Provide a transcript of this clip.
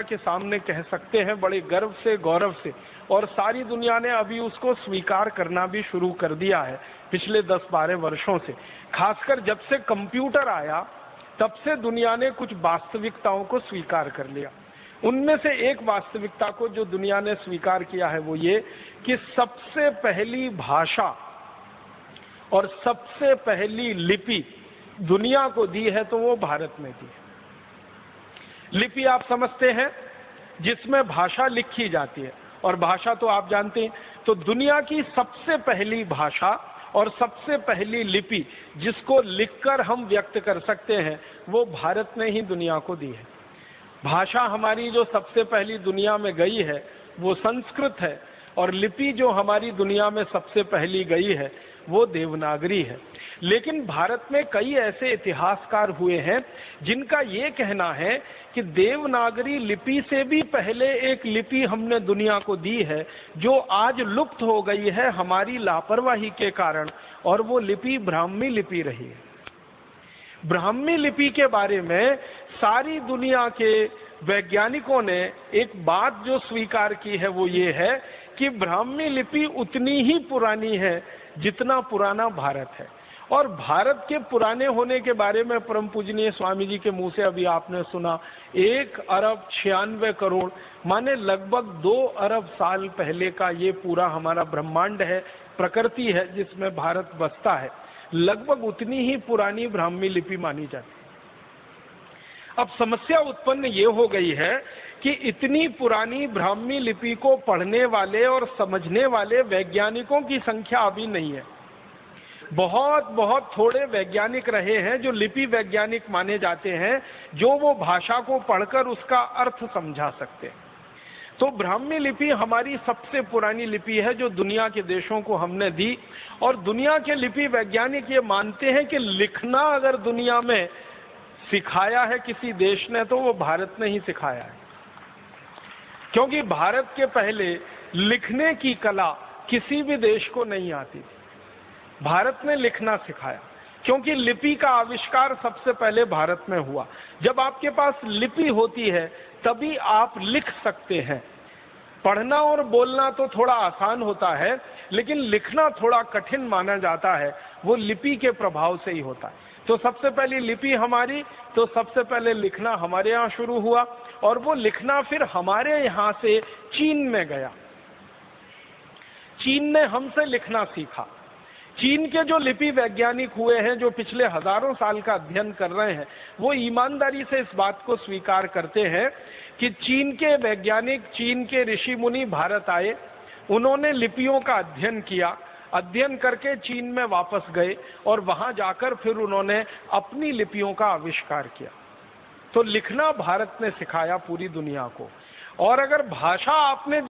के सामने कह सकते हैं बड़े गर्व से, गौरव से, और सारी दुनिया ने अभी उसको स्वीकार करना भी शुरू कर दिया है पिछले 10-12 वर्षों से। खासकर जब से कंप्यूटर आया तब से दुनिया ने कुछ वास्तविकताओं को स्वीकार कर लिया। उनमें से एक वास्तविकता को जो दुनिया ने स्वीकार किया है वो ये कि सबसे पहली भाषा और सबसे पहली लिपि दुनिया को दी है तो वो भारत में दी है। लिपि आप समझते हैं, जिसमें भाषा लिखी जाती है, और भाषा तो आप जानते हैं। तो दुनिया की सबसे पहली भाषा और सबसे पहली लिपि जिसको लिखकर हम व्यक्त कर सकते हैं वो भारत ने ही दुनिया को दी है। भाषा हमारी जो सबसे पहली दुनिया में गई है वो संस्कृत है, और लिपि जो हमारी दुनिया में सबसे पहली गई है वो देवनागरी है। लेकिन भारत में कई ऐसे इतिहासकार हुए हैं जिनका ये कहना है कि देवनागरी लिपि से भी पहले एक लिपि हमने दुनिया को दी है जो आज लुप्त हो गई है हमारी लापरवाही के कारण, और वो लिपि ब्राह्मी लिपि रही है। ब्राह्मी लिपि के बारे में सारी दुनिया के वैज्ञानिकों ने एक बात जो स्वीकार की है वो ये है कि ब्राह्मी लिपि उतनी ही पुरानी है जितना पुराना भारत है। और भारत के पुराने होने के बारे में परम पूजनीय स्वामी जी के मुंह से अभी आपने सुना, 1 अरब 96 करोड़ माने लगभग 2 अरब साल पहले का ये पूरा हमारा ब्रह्मांड है, प्रकृति है जिसमें भारत बसता है। लगभग उतनी ही पुरानी ब्राह्मी लिपि मानी जाती है। अब समस्या उत्पन्न ये हो गई है कि इतनी पुरानी ब्राह्मी लिपि को पढ़ने वाले और समझने वाले वैज्ञानिकों की संख्या अभी नहीं है। बहुत थोड़े वैज्ञानिक रहे हैं जो लिपि वैज्ञानिक माने जाते हैं, जो वो भाषा को पढ़कर उसका अर्थ समझा सकते हैं। तो ब्राह्मी लिपि हमारी सबसे पुरानी लिपि है जो दुनिया के देशों को हमने दी, और दुनिया के लिपि वैज्ञानिक ये मानते हैं कि लिखना अगर दुनिया में सिखाया है किसी देश ने तो वो भारत ने ही सिखाया है, क्योंकि भारत के पहले लिखने की कला किसी भी देश को नहीं आती थी। भारत ने लिखना सिखाया, क्योंकि लिपि का आविष्कार सबसे पहले भारत में हुआ। जब आपके पास लिपि होती है तभी आप लिख सकते हैं। पढ़ना और बोलना तो थोड़ा आसान होता है, लेकिन लिखना थोड़ा कठिन माना जाता है, वो लिपि के प्रभाव से ही होता है। तो सबसे पहली लिपि हमारी, तो सबसे पहले लिखना हमारे यहाँ शुरू हुआ, और वो लिखना फिर हमारे यहाँ से चीन में गया। चीन ने हमसे लिखना सीखा। चीन के जो लिपि वैज्ञानिक हुए हैं, जो पिछले हजारों साल का अध्ययन कर रहे हैं, वो ईमानदारी से इस बात को स्वीकार करते हैं कि चीन के वैज्ञानिक, चीन के ऋषि मुनि भारत आए, उन्होंने लिपियों का अध्ययन किया, अध्ययन करके चीन में वापस गए, और वहां जाकर फिर उन्होंने अपनी लिपियों का आविष्कार किया। तो लिखना भारत ने सिखाया पूरी दुनिया को। और अगर भाषा आपने